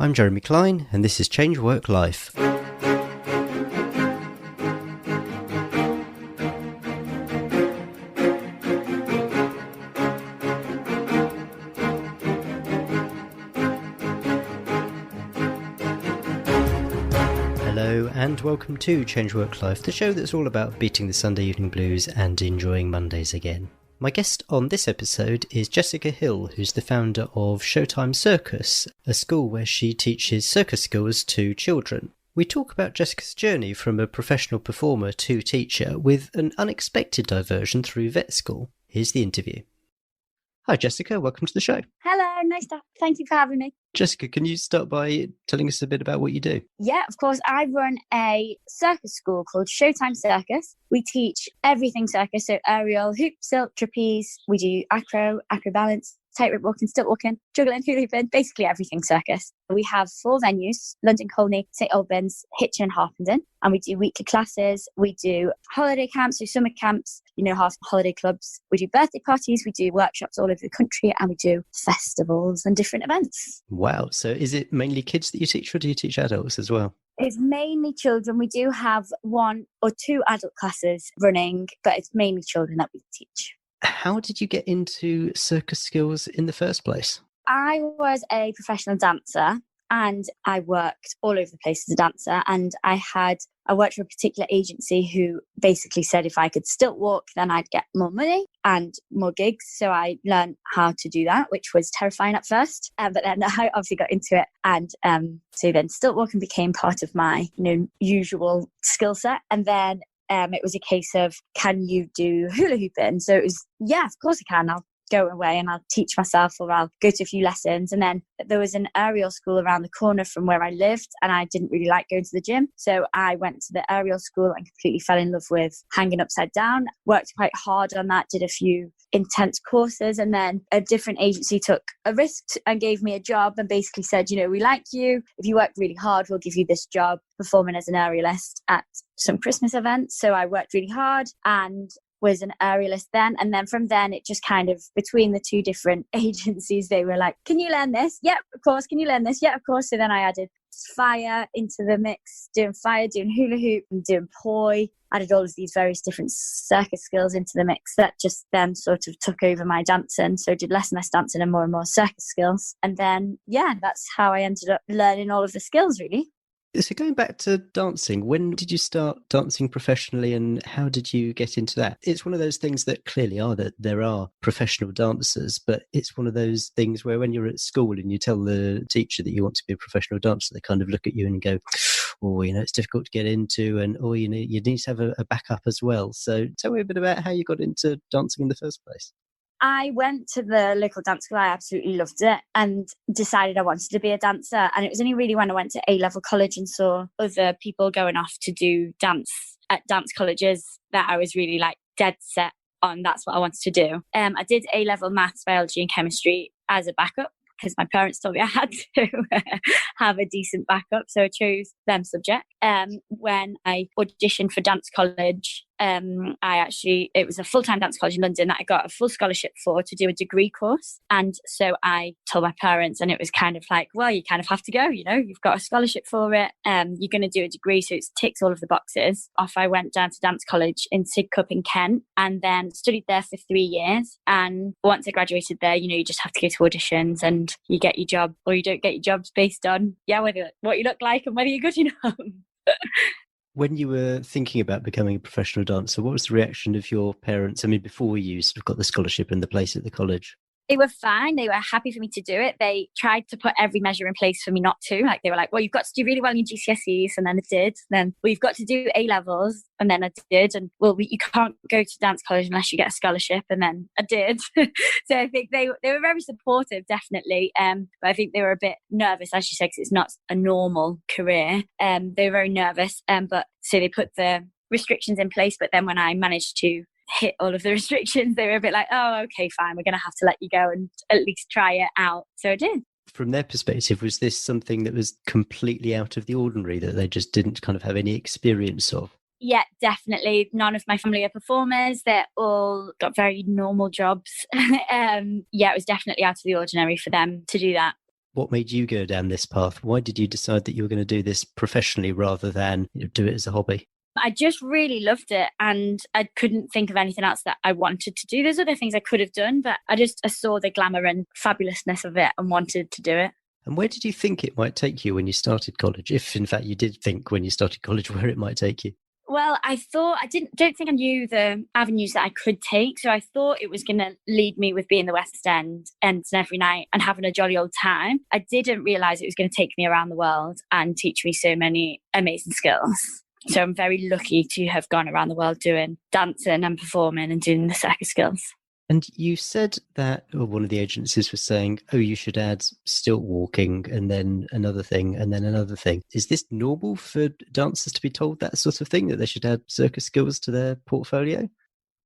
I'm Jeremy Klein, and this is Change Work Life. Hello and welcome to Change Work Life, the show that's all about beating the Sunday evening blues and enjoying Mondays again. My guest on this episode is Jessica Hill, who's the founder of Showtime Circus, a school where she teaches circus skills to children. We talk about Jessica's journey from a professional performer to teacher with an unexpected diversion through vet school. Here's the interview. Hi Jessica, welcome to the show. Hello, thank you for having me. Jessica, can you start by telling us a bit about what you do? Yeah, of course. I run a circus school called Showtime Circus. We teach everything circus, so aerial, hoop, silk, trapeze. We do acro balance, tightrope walking, stilt walking, juggling, hula hooping, basically everything circus. We have 4 venues: London, Colney, St Albans, Hitchin and Harpenden. And we do weekly classes. We do holiday camps, so summer camps, half holiday clubs. We do birthday parties. We do workshops all over the country, and we do festivals and different events. Wow. So is it mainly kids that you teach, or do you teach adults as well? It's mainly children. We do have 1 or 2 adult classes running, but it's mainly children that we teach. How did you get into circus skills in the first place? I was a professional dancer and I worked all over the place as a dancer, and I worked for a particular agency who basically said if I could stilt walk, then I'd get more money and more gigs. So I learned how to do that, which was terrifying at first. But then I obviously got into it. And so then stilt walking became part of my usual skill set. And then it was a case of, can you do hula hooping? So it was, yeah, of course I can. I'll go away and I'll teach myself, or I'll go to a few lessons. And then there was an aerial school around the corner from where I lived, and I didn't really like going to the gym. So I went to the aerial school and completely fell in love with hanging upside down. Worked quite hard on that, did a few intense courses, and then a different agency took a risk and gave me a job and basically said, we like you. If you work really hard, we'll give you this job performing as an aerialist at some Christmas events. So I worked really hard and was an aerialist then. And then from then, it just kind of, between the 2 different agencies, they were like, can you learn this? Yeah, of course. Can you learn this? Yeah, of course. So then I added fire into the mix, doing fire, doing hula hoop, and doing poi. Added all of these various different circus skills into the mix that just then sort of took over my dancing. So did less and less dancing and more circus skills. And then, yeah, that's how I ended up learning all of the skills, really. So going back to dancing, when did you start dancing professionally and how did you get into that? It's one of those things that clearly are that there are professional dancers, but it's one of those things where when you're at school and you tell the teacher that you want to be a professional dancer, they kind of look at you and go, oh, it's difficult to get into, and you need to have a backup as well. So tell me a bit about how you got into dancing in the first place. I went to the local dance school. I absolutely loved it and decided I wanted to be a dancer. And it was only really when I went to A-level college and saw other people going off to do dance at dance colleges that I was really dead set on that's what I wanted to do. I did A-level maths, biology and chemistry as a backup because my parents told me I had to have a decent backup. So I chose them subject. When I auditioned for dance college, it was a full-time dance college in London that I got a full scholarship for to do a degree course. And so I told my parents, and it was kind of like, well, you kind of have to go, you've got a scholarship for it. You're going to do a degree. So it ticks all of the boxes. Off I went down to dance college in Sidcup in Kent and then studied there for 3 years. And once I graduated there, you just have to go to auditions and you get your job or you don't get your jobs based on, what you look like and whether you're good enough. When you were thinking about becoming a professional dancer, what was the reaction of your parents? before you sort of got the scholarship and the place at the college? They were fine. They were happy for me to do it. They tried to put every measure in place for me not to. They were like, well, you've got to do really well in your GCSEs. And then I did. Then, well, you've got to do A-levels. And then I did. And, well, you can't go to dance college unless you get a scholarship. And then I did. So I think they were very supportive, definitely. But I think they were a bit nervous, as you said, because it's not a normal career. They were very nervous. But so they put the restrictions in place. But then when I managed to hit all of the restrictions, they were a bit like, oh, okay, fine, we're going to have to let you go and at least try it out. So I did. From their perspective, was this something that was completely out of the ordinary that they just didn't kind of have any experience of? Yeah, definitely. None of my family are performers. They're all got very normal jobs. It was definitely out of the ordinary for them to do that. What made you go down this path? Why did you decide that you were going to do this professionally rather than do it as a hobby? I just really loved it, and I couldn't think of anything else that I wanted to do. There's other things I could have done, but I saw the glamour and fabulousness of it and wanted to do it. And where did you think it might take you when you started college? If in fact you did think when you started college where it might take you? Well, I thought don't think I knew the avenues that I could take. So I thought it was going to lead me with being the West End and every night and having a jolly old time. I didn't realise it was going to take me around the world and teach me so many amazing skills. So I'm very lucky to have gone around the world doing dancing and performing and doing the circus skills. And you said that one of the agencies was saying, oh, you should add stilt walking and then another thing and then another thing. Is this normal for dancers to be told that sort of thing, that they should add circus skills to their portfolio?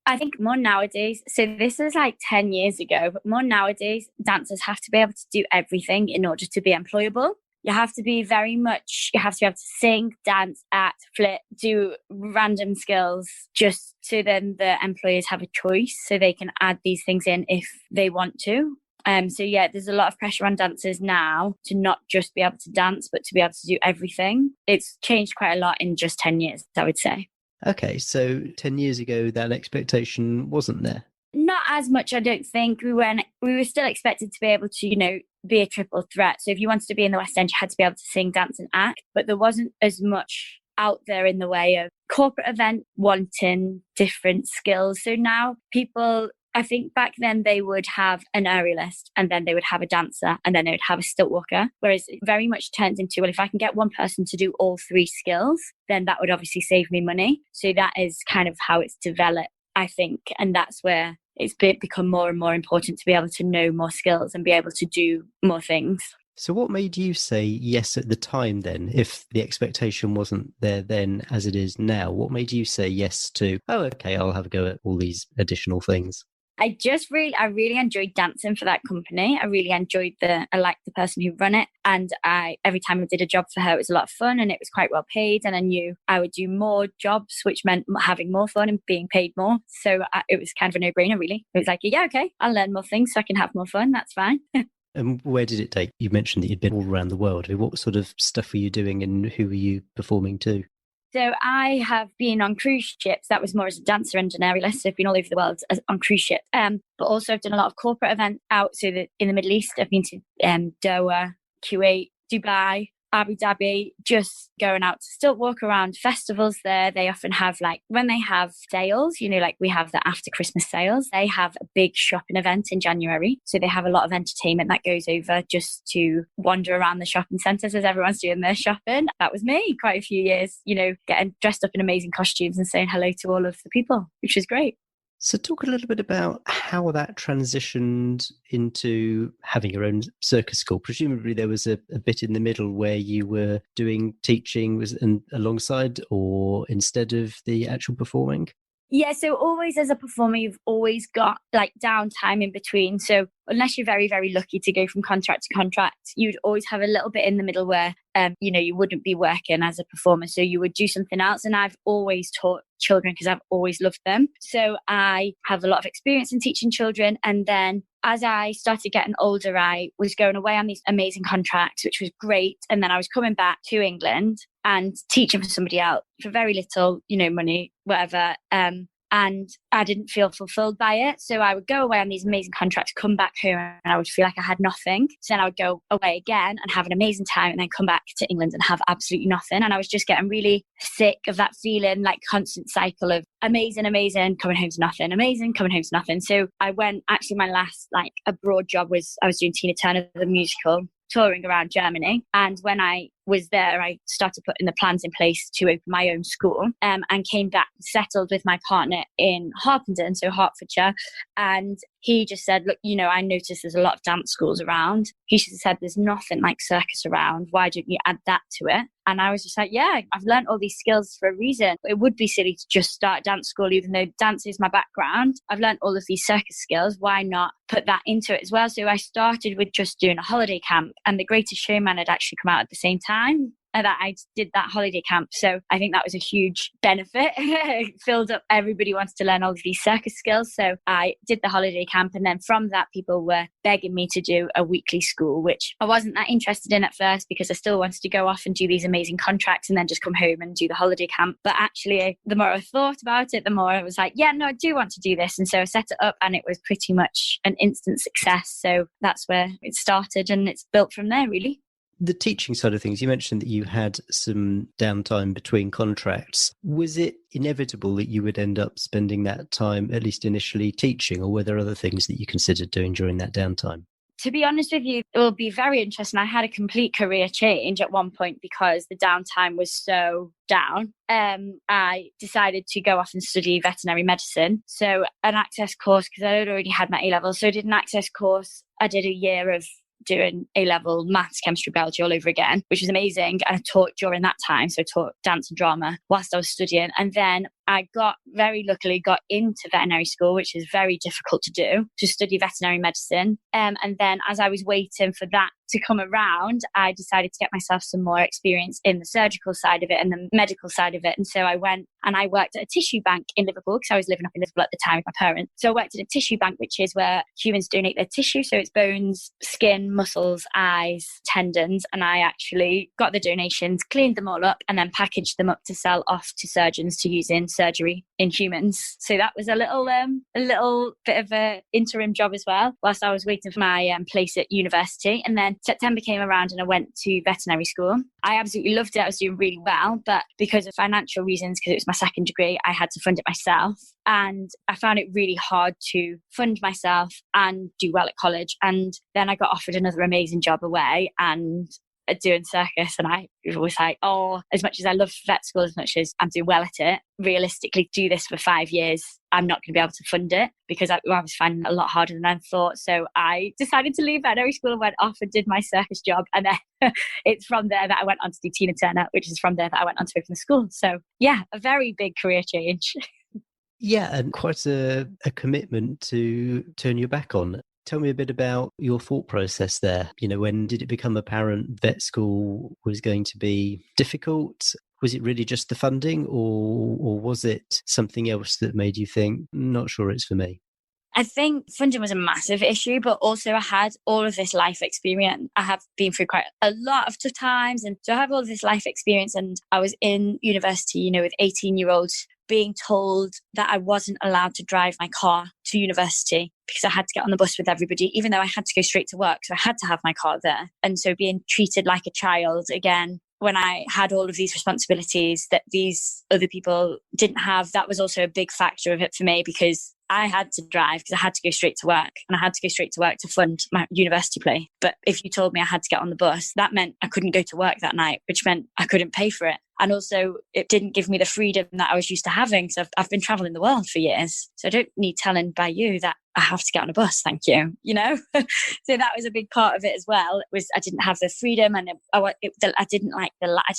I think more nowadays, so this is like 10 years ago, but more nowadays, dancers have to be able to do everything in order to be employable. You have to be able to sing, dance, act, flip, do random skills just so then the employers have a choice so they can add these things in if they want to. There's a lot of pressure on dancers now to not just be able to dance, but to be able to do everything. It's changed quite a lot in just 10 years, I would say. Okay, so 10 years ago, that expectation wasn't there. Not as much, I don't think. We were still expected to be able to, be a triple threat. So if you wanted to be in the West End, you had to be able to sing, dance and act. But there wasn't as much out there in the way of corporate event wanting different skills. So now people, I think back then they would have an aerialist and then they would have a dancer and then they would have a stilt walker. Whereas it very much turns into, well, if I can get one person to do all three skills, then that would obviously save me money. So that is kind of how it's developed, I think. And that's where it's become more and more important to be able to know more skills and be able to do more things. So what made you say yes at the time then, if the expectation wasn't there then as it is now? What made you say yes to, oh, okay, I'll have a go at all these additional things? I really enjoyed dancing for that company. I liked the person who ran it. And every time I did a job for her, it was a lot of fun and it was quite well paid. And I knew I would do more jobs, which meant having more fun and being paid more. So it was kind of a no-brainer, really. It was like, yeah, okay, I'll learn more things so I can have more fun. That's fine. And where did it take? You mentioned that you'd been all around the world. What sort of stuff were you doing and who were you performing to? So I have been on cruise ships. That was more as a dancer and an aerialist. So I've been all over the world on cruise ships. But also I've done a lot of corporate events out. So that in the Middle East, I've been to Doha, Kuwait, Dubai, Abu Dhabi, just going out to still walk around festivals there. They often have when they have sales, we have the after Christmas sales, they have a big shopping event in January. So they have a lot of entertainment that goes over just to wander around the shopping centres as everyone's doing their shopping. That was me quite a few years, getting dressed up in amazing costumes and saying hello to all of the people, which was great. So talk a little bit about how that transitioned into having your own circus school. Presumably there was a bit in the middle where you were doing teaching alongside or instead of the actual performing? Yeah, so always as a performer, you've always got downtime in between. So unless you're very, very lucky to go from contract to contract, you'd always have a little bit in the middle where, you wouldn't be working as a performer. So you would do something else. And I've always taught children because I've always loved them. So I have a lot of experience in teaching children. And then as I started getting older, I was going away on these amazing contracts, which was great. And then I was coming back to England and teaching for somebody else for very little, money, whatever. And I didn't feel fulfilled by it. So I would go away on these amazing contracts, come back home, and I would feel like I had nothing. So then I would go away again and have an amazing time and then come back to England and have absolutely nothing. And I was just getting really sick of that feeling, constant cycle of amazing, coming home to nothing, amazing, coming home to nothing. So I went, actually my last abroad job was, I was doing Tina Turner, the musical, touring around Germany. And when I was there, I started putting the plans in place to open my own school, and came back, settled with my partner in Harpenden, so Hertfordshire. And he just said, look, I noticed there's a lot of dance schools around. He just said, there's nothing like circus around. Why don't you add that to it? And I was just like, yeah, I've learned all these skills for a reason. It would be silly to just start dance school, even though dance is my background. I've learned all of these circus skills. Why not put that into it as well? So I started with just doing a holiday camp, and The Greatest Showman had actually come out at the same time. and that I did that holiday camp. So I think that was a huge benefit. It filled up, everybody wanted to learn all of these circus skills. So I did the holiday camp. And then from that, people were begging me to do a weekly school, which I wasn't that interested in at first because I still wanted to go off and do these amazing contracts and then just come home and do the holiday camp. But actually, the more I thought about it, the more I was like, yeah, no, I do want to do this. And so I set it up and it was pretty much an instant success. So that's where it started and it's built from there, really. The teaching side of things, you mentioned that you had some downtime between contracts. Was it inevitable that you would end up spending that time, at least initially, teaching, or were there other things that you considered doing during that downtime? To be honest with you, it will be very interesting. I had a complete career change at one point because the downtime was so down. I decided to go off and study veterinary medicine. So an access course, because I had already had my A-level. So I did an access course. I did a year of doing A-level maths, chemistry, biology all over again, which was amazing. And I taught during that time. So I taught dance and drama whilst I was studying. And then I very luckily got into veterinary school, which is very difficult to do, to study veterinary medicine. And then as I was waiting for that to come around, I decided to get myself some more experience in the surgical side of it and the medical side of it. And so I went and I worked at a tissue bank in Liverpool because I was living up in Liverpool at the time with my parents. So I worked at a tissue bank, which is where humans donate their tissue. So it's bones, skin, muscles, eyes, tendons. And I actually got the donations, cleaned them all up and then packaged them up to sell off to surgeons to use in surgery in humans. So that was a little bit of a interim job as well, whilst I was waiting for my place at university. And then September came around and I went to veterinary school. I absolutely loved it. I was doing really well, but because of financial reasons, because it was my second degree, I had to fund it myself. And I found it really hard to fund myself and do well at college. And then I got offered another amazing job away and doing circus, and I was like, oh, as much as I love vet school, as much as I'm doing well at it, realistically do this for 5 years, I'm not going to be able to fund it because I was finding it a lot harder than I thought. So I decided to leave veterinary school and went off and did my circus job, and then it's from there that I went on to do Tina Turner, which is from there that I went on to open the school. So yeah, a very big career change. Yeah, and quite a commitment to turn your back on. Tell me a bit about your thought process there. You know, when did it become apparent vet school was going to be difficult? Was it really just the funding, or was it something else that made you think, not sure it's for me? I think funding was a massive issue, but also I had all of this life experience. I have been through quite a lot of tough times. And so I have all of this life experience. And I was in university, you know, with 18-year-olds being told that I wasn't allowed to drive my car to university because I had to get on the bus with everybody, even though I had to go straight to work. So I had to have my car there. And so being treated like a child again, when I had all of these responsibilities that these other people didn't have, that was also a big factor of it for me because I had to drive because I had to go straight to work and I had to go straight to work to fund my university play. But if you told me I had to get on the bus, that meant I couldn't go to work that night, which meant I couldn't pay for it. And also it didn't give me the freedom that I was used to having. So I've been traveling the world for years. So I don't need telling by you that I have to get on a bus. Thank you. You know, so that was a big part of it as well. It was, I didn't have the freedom and I didn't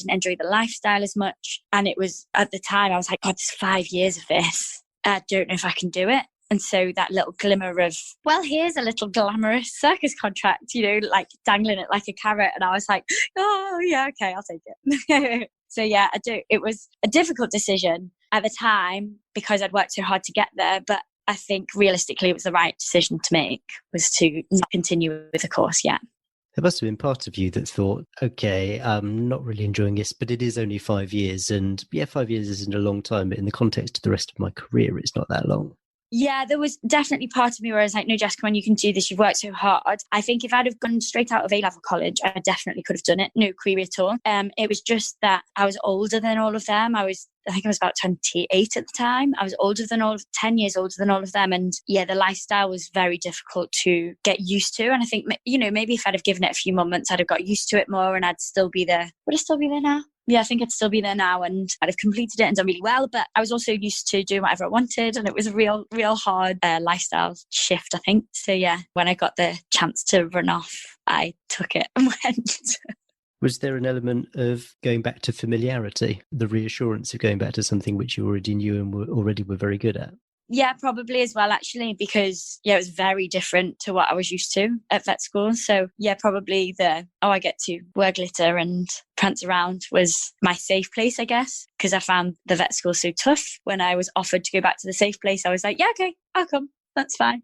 enjoy the lifestyle as much. And it was at the time I was like, God, there's 5 years of this. I don't know if I can do it. And so that little glimmer of, well, here's a little glamorous circus contract, you know, like dangling it like a carrot. And I was like, oh, yeah, okay, I'll take it. So, yeah, it was a difficult decision at the time because I'd worked so hard to get there. But I think realistically it was the right decision to make, was to not continue with the course yet. There must have been part of you that thought, okay, I'm not really enjoying this, but it is only 5 years. And yeah, 5 years isn't a long time, but in the context of the rest of my career, it's not that long. Yeah, there was definitely part of me where I was like, no, Jess, come on, you can do this. You've worked so hard. I think if I'd have gone straight out of A-level college, I definitely could have done it. No query at all. It was just that I was older than all of them. I think I was about 28 at the time. I was 10 years older than all of them. And yeah, the lifestyle was very difficult to get used to. And I think, you know, maybe if I'd have given it a few more months, I'd have got used to it more and I'd still be there. Would I still be there now? Yeah, I think I'd still be there now and I'd have completed it and done really well. But I was also used to doing whatever I wanted. And it was a real hard lifestyle shift, I think. So yeah, when I got the chance to run off, I took it and went. Was there an element of going back to familiarity, the reassurance of going back to something which you already knew and were very good at? Yeah, probably as well, actually, because it was very different to what I was used to at vet school. So yeah, probably I get to wear glitter and prance around was my safe place, I guess, because I found the vet school so tough. When I was offered to go back to the safe place, I was like, yeah, okay, I'll come. That's fine.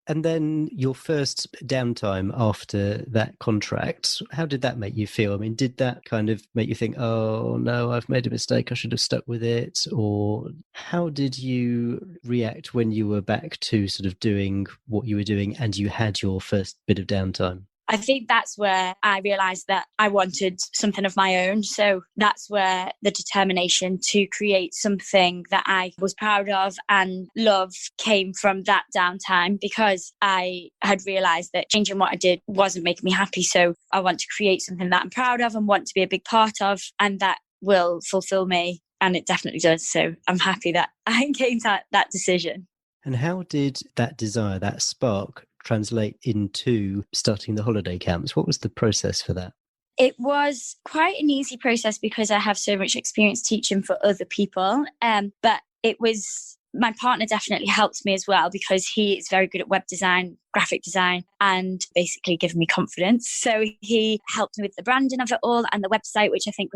And then your first downtime after that contract, how did that make you feel? I mean, did that kind of make you think, oh no, I've made a mistake, I should have stuck with it? Or how did you react when you were back to sort of doing what you were doing and you had your first bit of downtime? I think that's where I realised that I wanted something of my own. So that's where the determination to create something that I was proud of and love came from that downtime, because I had realised that changing what I did wasn't making me happy. So I want to create something that I'm proud of and want to be a big part of, and that will fulfil me. And it definitely does. So I'm happy that I came to that decision. And how did that desire, that spark, translate into starting the holiday camps? What was the process for that? It was quite an easy process because I have so much experience teaching for other people. But it was, my partner definitely helped me as well, because he is very good at web design, graphic design, and basically giving me confidence. So he helped me with the branding of it all and the website, which I think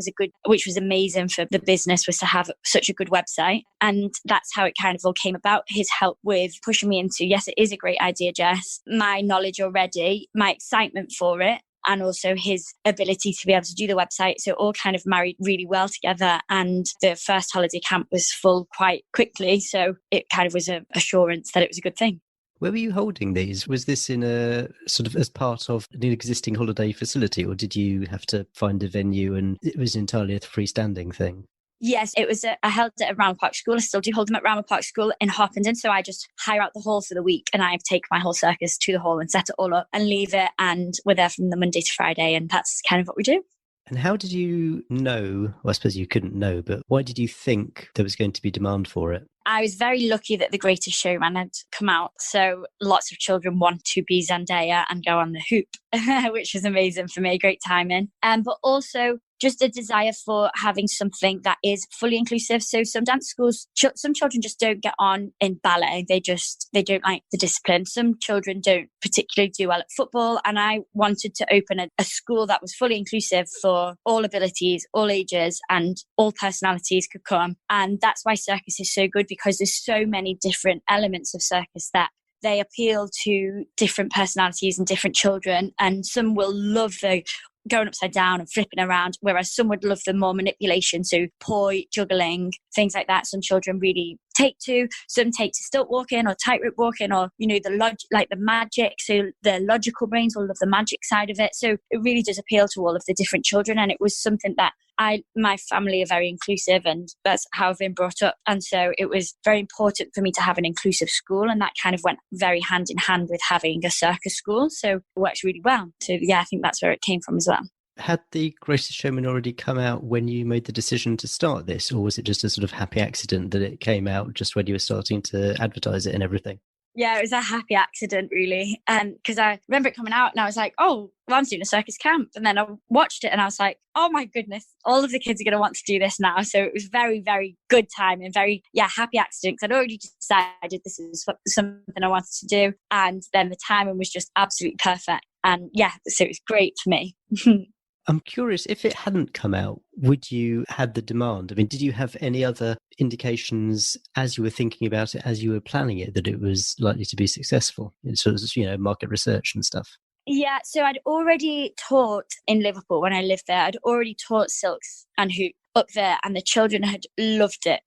which was amazing for the business, was to have such a good website. And that's how it kind of all came about. His help with pushing me into, yes, it is a great idea, Jess. My knowledge already, my excitement for it, and also his ability to be able to do the website. So it all kind of married really well together. And the first holiday camp was full quite quickly. So it kind of was an assurance that it was a good thing. Where were you holding these? Was this in a sort of as part of an existing holiday facility, or did you have to find a venue and it was entirely a freestanding thing? Yes, it was. I held it at Rama Park School. I still do hold them at Rama Park School in Harpenden. So I just hire out the hall for the week, and I take my whole circus to the hall and set it all up and leave it. And we're there from the Monday to Friday. And that's kind of what we do. And how did you know, well, I suppose you couldn't know, but why did you think there was going to be demand for it? I was very lucky that The Greatest Showman had come out. So lots of children want to be Zendaya and go on the hoop, which was amazing for me. Great timing. But also just a desire for having something that is fully inclusive. So some dance schools, some children just don't get on in ballet. They don't like the discipline. Some children don't particularly do well at football. And I wanted to open a school that was fully inclusive for all abilities, all ages, and all personalities could come. And that's why circus is so good, because there's so many different elements of circus that they appeal to different personalities and different children. And some will love the going upside down and flipping around, whereas some would love the more manipulation, so poi, juggling, things like that. Some children really take to, some take to stilt walking or tightrope walking, or the magic, so the logical brains will love the magic side of it. So it really does appeal to all of the different children, and it was something that my family are very inclusive, and that's how I've been brought up. And so it was very important for me to have an inclusive school, and that kind of went very hand in hand with having a circus school. So it works really well. So yeah, I think that's where it came from as well. Had The Greatest Showman already come out when you made the decision to start this, or was it just a sort of happy accident that it came out just when you were starting to advertise it and everything? Yeah, it was a happy accident, really. Because I remember it coming out and I was like, oh, well, I'm doing a circus camp. And then I watched it and I was like, oh my goodness, all of the kids are going to want to do this now. So it was very, very good time and very, happy accident. Because I'd already decided this is something I wanted to do. And then the timing was just absolutely perfect. And so it was great for me. I'm curious, if it hadn't come out, would you had the demand? I mean, did you have any other indications as you were thinking about it, as you were planning it, that it was likely to be successful? So, market research and stuff. Yeah, so I'd already taught in Liverpool when I lived there. I'd already taught silks and hoop up there, and the children had loved it.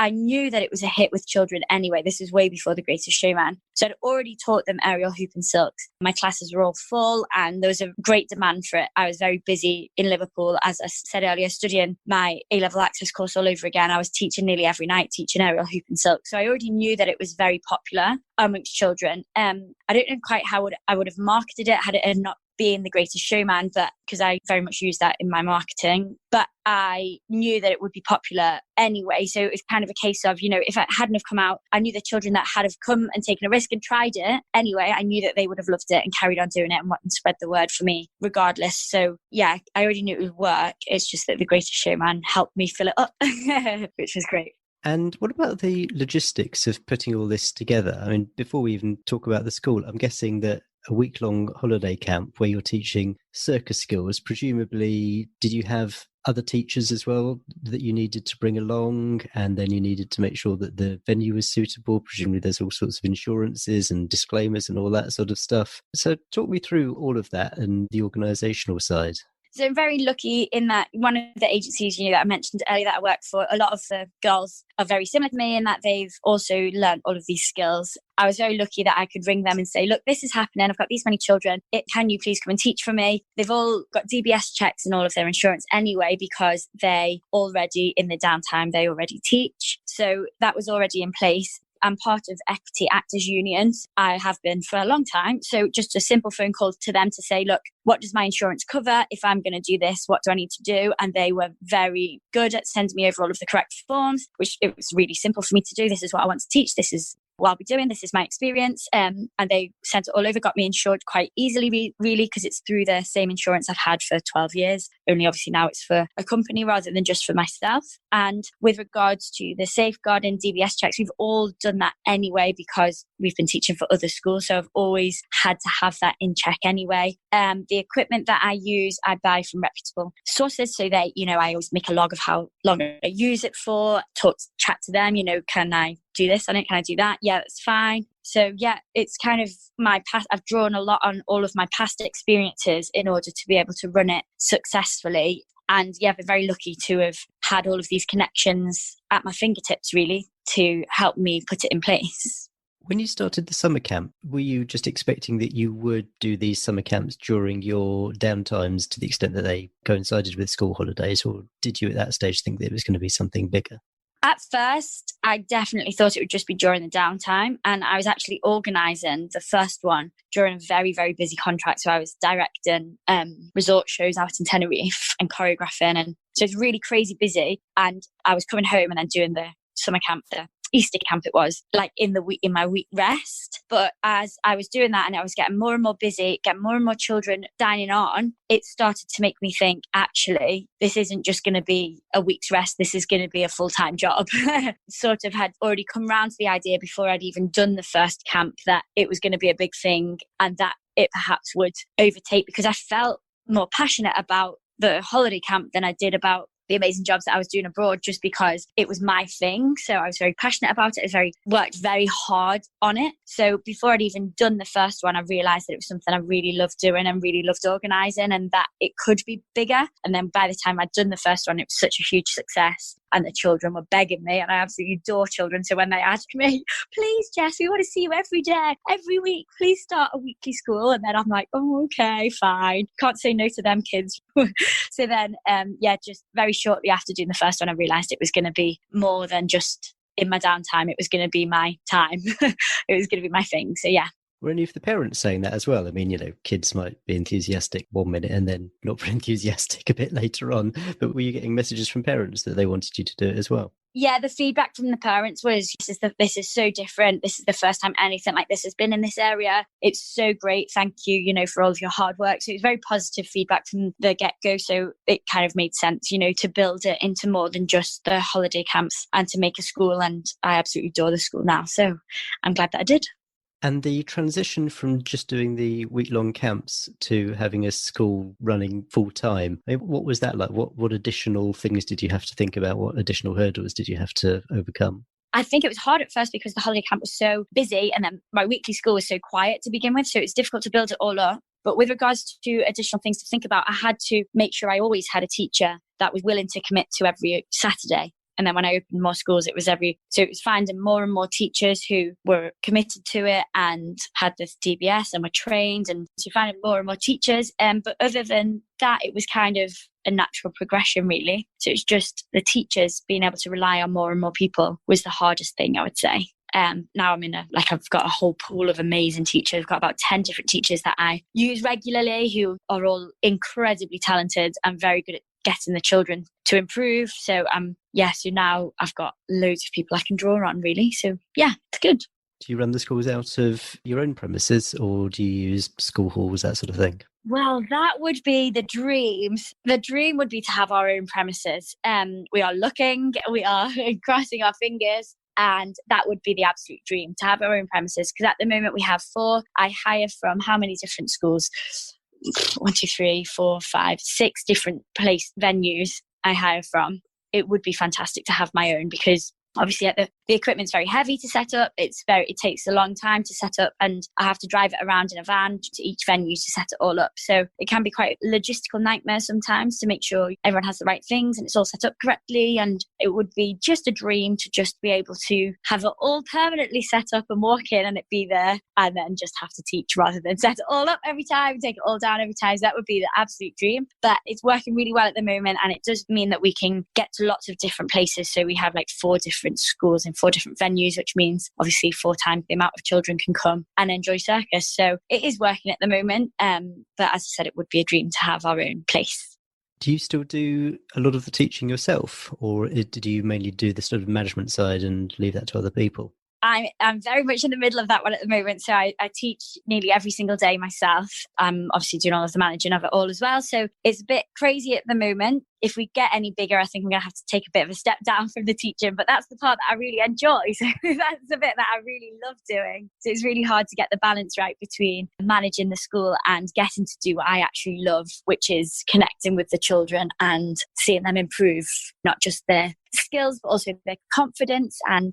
I knew that it was a hit with children anyway. This was way before The Greatest Showman. So I'd already taught them aerial hoop and silks. My classes were all full and there was a great demand for it. I was very busy in Liverpool, as I said earlier, studying my A-level access course all over again. I was teaching nearly every night, teaching aerial hoop and silk. So I already knew that it was very popular amongst children. I don't know quite how I would have marketed it had it not being The Greatest Showman, but because I very much use that in my marketing. But I knew that it would be popular anyway. So it was kind of a case of, if it hadn't have come out, I knew the children that had have come and taken a risk and tried it anyway, I knew that they would have loved it and carried on doing it and spread the word for me regardless. So I already knew it would work. It's just that The Greatest Showman helped me fill it up, which was great. And what about the logistics of putting all this together? I mean, before we even talk about the school, I'm guessing that a week-long holiday camp where you're teaching circus skills, presumably, did you have other teachers as well that you needed to bring along, and then you needed to make sure that the venue was suitable? Presumably there's all sorts of insurances and disclaimers and all that sort of stuff. So talk me through all of that and the organisational side. So I'm very lucky in that one of the agencies, that I mentioned earlier that I work for, a lot of the girls are very similar to me in that they've also learned all of these skills. I was very lucky that I could ring them and say, look, this is happening. I've got these many children. Can you please come and teach for me? They've all got DBS checks and all of their insurance anyway, because they already, in the downtime, they already teach. So that was already in place. I'm part of Equity Actors Unions. I have been for a long time. So just a simple phone call to them to say, look, what does my insurance cover? If I'm going to do this, what do I need to do? And they were very good at sending me over all of the correct forms, which it was really simple for me to do. This is what I want to teach. This is what I'll be doing. This is my experience. And they sent it all over, got me insured quite easily, really, because it's through the same insurance I've had for 12 years. Only obviously now it's for a company rather than just for myself. And with regards to the safeguarding DBS checks, we've all done that anyway because we've been teaching for other schools. So I've always had to have that in check anyway. The equipment that I use, I buy from reputable sources. So they, I always make a log of how long I use it for, chat to them, can I do this on it? Can I do that? Yeah, that's fine. So yeah, it's kind of my past. I've drawn a lot on all of my past experiences in order to be able to run it successfully. And yeah, I've been very lucky to have had all of these connections at my fingertips, really, to help me put it in place. When you started the summer camp, were you just expecting that you would do these summer camps during your downtimes to the extent that they coincided with school holidays, or did you at that stage think that it was going to be something bigger? At first, I definitely thought it would just be during the downtime. And I was actually organising the first one during a very, very busy contract. So I was directing resort shows out in Tenerife and choreographing. And so it's really crazy busy. And I was coming home and then doing the summer camp, the Easter camp it was, like in my week rest. But as I was doing that and I was getting more and more busy, getting more and more children dining on, it started to make me think, actually, this isn't just going to be a week's rest. This is going to be a full-time job. Sort of had already come round to the idea before I'd even done the first camp that it was going to be a big thing and that it perhaps would overtake, because I felt more passionate about the holiday camp than I did about the amazing jobs that I was doing abroad, just because it was my thing. So I was very passionate about it. I worked very hard on it. So before I'd even done the first one, I realised that it was something I really loved doing and really loved organising, and that it could be bigger. And then by the time I'd done the first one, it was such a huge success. And the children were begging me, and I absolutely adore children. So when they asked me, please, Jess, we want to see you every day, every week, please start a weekly school. And then I'm like, oh, okay, fine. Can't say no to them kids. So then, just very shortly after doing the first one, I realised it was going to be more than just in my downtime. It was going to be my time. It was going to be my thing. So yeah. Were any of the parents saying that as well? I mean, kids might be enthusiastic 1 minute and then not very enthusiastic a bit later on. But were you getting messages from parents that they wanted you to do it as well? Yeah, the feedback from the parents was, this is so different. This is the first time anything like this has been in this area. It's so great. Thank you, for all of your hard work. So it was very positive feedback from the get-go. So it kind of made sense, to build it into more than just the holiday camps and to make a school. And I absolutely adore the school now. So I'm glad that I did. And the transition from just doing the week-long camps to having a school running full-time, what was that like? What additional things did you have to think about? What additional hurdles did you have to overcome? I think it was hard at first because the holiday camp was so busy and then my weekly school was so quiet to begin with. So it's difficult to build it all up. But with regards to additional things to think about, I had to make sure I always had a teacher that was willing to commit to every Saturday. And then when I opened more schools, it was finding more and more teachers who were committed to it and had this DBS and were trained, and so finding more and more teachers. But other than that, it was kind of a natural progression, really. So it's just the teachers being able to rely on more and more people was the hardest thing, I would say. Now I'm I've got a whole pool of amazing teachers. I've got about 10 different teachers that I use regularly who are all incredibly talented and very good at getting the children to improve. So so now I've got loads of people I can draw on, really. So yeah, it's good. Do you run the schools out of your own premises or do you use school halls, that sort of thing? Well, that would be the dreams. The dream would be to have our own premises. We are looking, we are crossing our fingers, and that would be the absolute dream, to have our own premises. Because at the moment we have 4. I hire from how many different schools? 1, 2, 3, 4, 5, 6 different venues I hire from. It would be fantastic to have my own, because obviously the equipment's very heavy to set up. It takes a long time to set up, and I have to drive it around in a van to each venue to set it all up. So it can be quite a logistical nightmare sometimes to make sure everyone has the right things and it's all set up correctly. And it would be just a dream to just be able to have it all permanently set up and walk in and it be there, and then just have to teach rather than set it all up every time and take it all down every time. So that would be the absolute dream. But it's working really well at the moment, and it does mean that we can get to lots of different places. So we have like 4 different schools in 4 different venues, which means obviously 4 times the amount of children can come and enjoy circus. So it is working at the moment. But as I said, it would be a dream to have our own place. Do you still do a lot of the teaching yourself, or do you mainly do the sort of management side and leave that to other people? I'm very much in the middle of that one at the moment. So I teach nearly every single day myself. I'm obviously doing all of the managing of it all as well. So it's a bit crazy at the moment. If we get any bigger, I think I'm going to have to take a bit of a step down from the teaching, but that's the part that I really enjoy. So that's the bit that I really love doing. So it's really hard to get the balance right between managing the school and getting to do what I actually love, which is connecting with the children and seeing them improve, not just their skills, but also their confidence and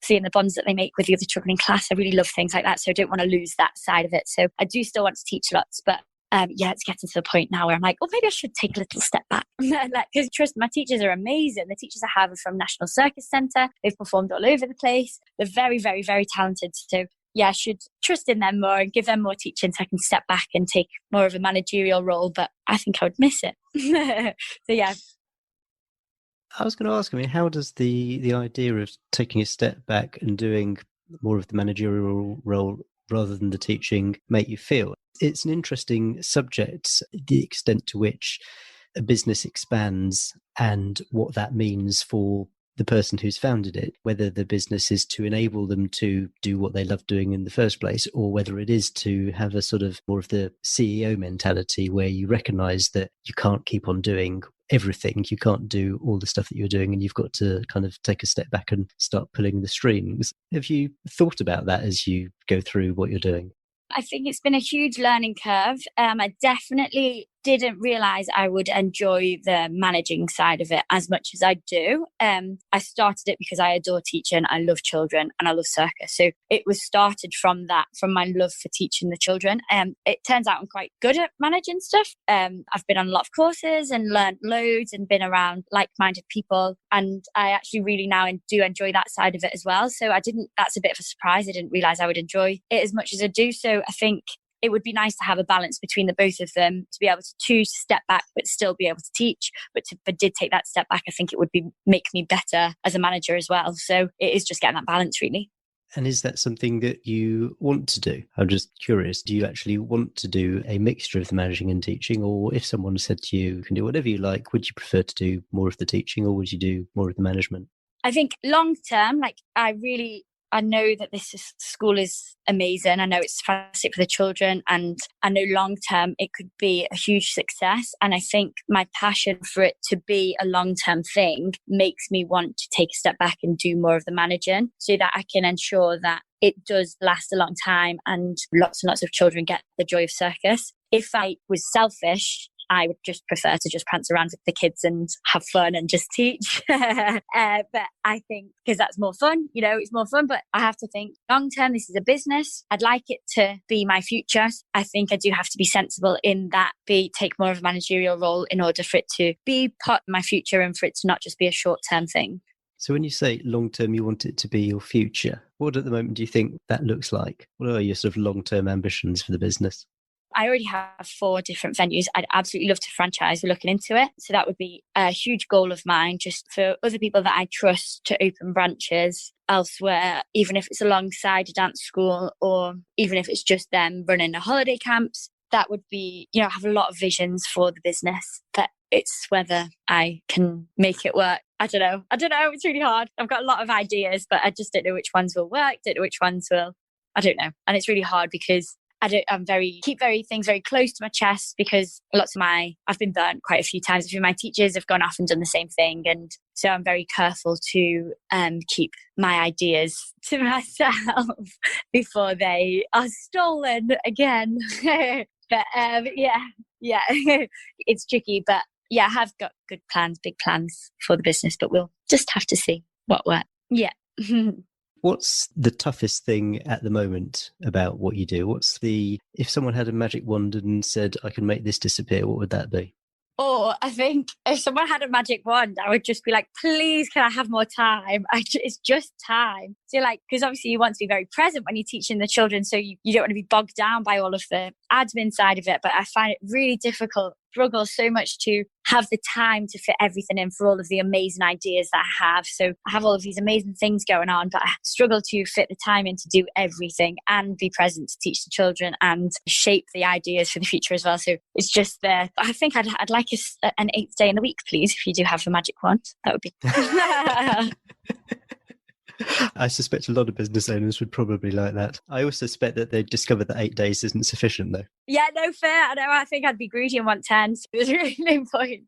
seeing the bonds that they make with the other children in class. I really love things like that. So I don't want to lose that side of it. So I do still want to teach lots, but it's getting to the point now where I'm like, oh, maybe I should take a little step back. Because trust me, my teachers are amazing. The teachers I have are from National Circus Centre. They've performed all over the place. They're very, very, very talented. So I should trust in them more and give them more teaching so I can step back and take more of a managerial role. But I think I would miss it. I was going to ask, how does the idea of taking a step back and doing more of the managerial role rather than the teaching make you feel? It's an interesting subject, the extent to which a business expands and what that means for the person who's founded it, whether the business is to enable them to do what they love doing in the first place, or whether it is to have a sort of more of the CEO mentality where you recognize that you can't keep on doing everything. You can't do all the stuff that you're doing, and you've got to kind of take a step back and start pulling the strings. Have you thought about that as you go through what you're doing? I think it's been a huge learning curve. I definitely didn't realise I would enjoy the managing side of it as much as I do. I started it because I adore teaching, I love children and I love circus. So it was started from that, from my love for teaching the children. It turns out I'm quite good at managing stuff. I've been on a lot of courses and learned loads and been around like-minded people. And I actually really now do enjoy that side of it as well. So that's a bit of a surprise. I didn't realise I would enjoy it as much as I do. So I think it would be nice to have a balance between the both of them, to be able to choose to step back but still be able to teach. But if I did take that step back, I think it would make me better as a manager as well. So it is just getting that balance, really. And is that something that you want to do? I'm just curious, do you actually want to do a mixture of the managing and teaching? Or if someone said to you can do whatever you like, would you prefer to do more of the teaching or would you do more of the management? I think long term, I know that school is amazing. I know it's fantastic for the children, and I know long term it could be a huge success. And I think my passion for it to be a long term thing makes me want to take a step back and do more of the managing so that I can ensure that it does last a long time and lots and lots of children get the joy of circus. If I was selfish, I would just prefer to just prance around with the kids and have fun and just teach. But I think because that's more fun, it's more fun. But I have to think long term, this is a business. I'd like it to be my future. I think I do have to be sensible in that, take more of a managerial role in order for it to be part of my future and for it to not just be a short term thing. So when you say long term, you want it to be your future, what at the moment do you think that looks like? What are your sort of long term ambitions for the business? I already have 4 different venues. I'd absolutely love to franchise. We're looking into it. So that would be a huge goal of mine, just for other people that I trust to open branches elsewhere, even if it's alongside a dance school or even if it's just them running a holiday camps. That would be, I have a lot of visions for the business, but it's whether I can make it work. I don't know. It's really hard. I've got a lot of ideas, but I just don't know which ones will work. Don't know which ones will. I don't know. And it's really hard because I'm keep things very close to my chest, because I've been burnt quite a few times. A few of my teachers have gone off and done the same thing. And so I'm very careful to keep my ideas to myself before they are stolen again. But yeah, it's tricky. But yeah, I have got big plans for the business, but we'll just have to see what works. Yeah. What's the toughest thing at the moment about what you do? If someone had a magic wand and said, I can make this disappear, what would that be? Or I think if someone had a magic wand, I would just be like, please, can I have more time? It's just time. So because obviously you want to be very present when you're teaching the children. So you don't want to be bogged down by all of the admin side of it. But I find it really difficult, struggle so much to have the time to fit everything in for all of the amazing ideas that I have. So I have all of these amazing things going on, but I struggle to fit the time in to do everything and be present to teach the children and shape the ideas for the future as well. So it's just there. I think I'd like an 8th day in the week, please, if you do have the magic wand. That would be... I suspect a lot of business owners would probably like that. I also suspect that they'd discover that 8 days isn't sufficient, though. Yeah, no, fair. I know. I think I'd be greedy and want 10. So there's really no point.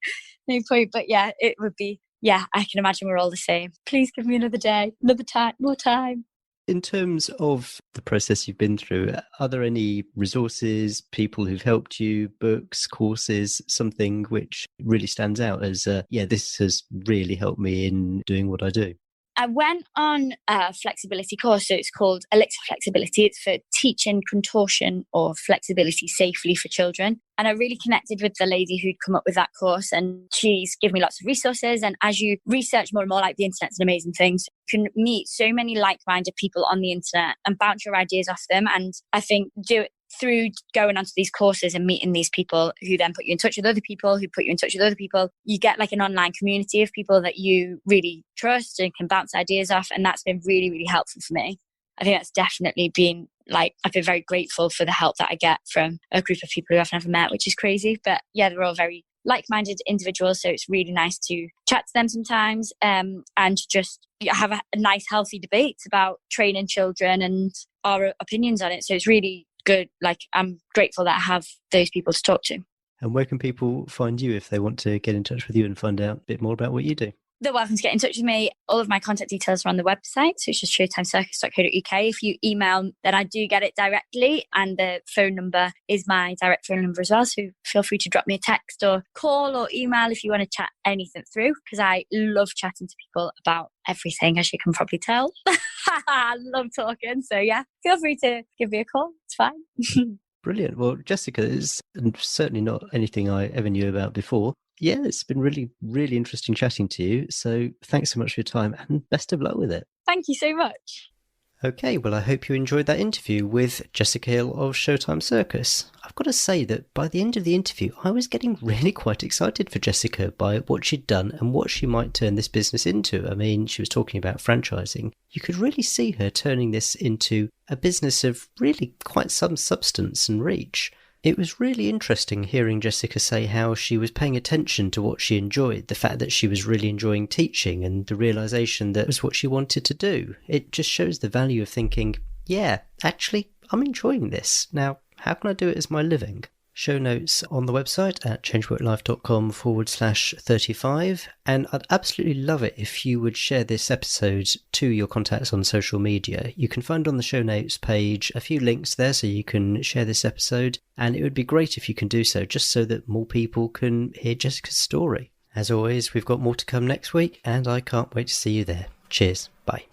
But yeah, it would be. Yeah, I can imagine we're all the same. Please give me another day, another time, more time. In terms of the process you've been through, are there any resources, people who've helped you, books, courses, something which really stands out as, this has really helped me in doing what I do? I went on a flexibility course, so it's called Elixir Flexibility. It's for teaching contortion or flexibility safely for children. And I really connected with the lady who'd come up with that course, and she's given me lots of resources. And as you research more and more, like, the internet's an amazing thing. So you can meet so many like-minded people on the internet and bounce your ideas off them. And I think do it through going onto these courses and meeting these people who then put you in touch with other people who put you in touch with other people. You get like an online community of people that you really trust and can bounce ideas off. And that's been really, really helpful for me. I think that's definitely been I've been very grateful for the help that I get from a group of people who I've never met, which is crazy. But yeah, they're all very like-minded individuals. So it's really nice to chat to them sometimes and just have a nice, healthy debate about training children and our opinions on it. So it's really good. I'm grateful that I have those people to talk to. And where can people find you if they want to get in touch with you and find out a bit more about what you do? They're welcome to get in touch with me. All of my contact details are on the website, so it's just showtimecircus.co.uk. If you email, then I do get it directly, and the phone number is my direct phone number as well, so feel free to drop me a text or call or email if you want to chat anything through, because I love chatting to people about everything, as you can probably tell. I love talking, so yeah, feel free to give me a call. It's fine. Brilliant. Well, Jessica, is certainly not anything I ever knew about before. Yeah, it's been really, really interesting chatting to you. So thanks so much for your time and best of luck with it. Thank you so much. Okay, well, I hope you enjoyed that interview with Jessica Hill of Showtime Circus. I've got to say that by the end of the interview, I was getting really quite excited for Jessica by what she'd done and what she might turn this business into. I mean, she was talking about franchising. You could really see her turning this into a business of really quite some substance and reach. It was really interesting hearing Jessica say how she was paying attention to what she enjoyed, the fact that she was really enjoying teaching and the realisation that was what she wanted to do. It just shows the value of thinking, yeah, actually, I'm enjoying this. Now, how can I do it as my living? Show notes on the website at changeworklife.com/35. And I'd absolutely love it if you would share this episode to your contacts on social media. You can find on the show notes page a few links there so you can share this episode. And it would be great if you can do so, just so that more people can hear Jessica's story. As always, we've got more to come next week, and I can't wait to see you there. Cheers. Bye.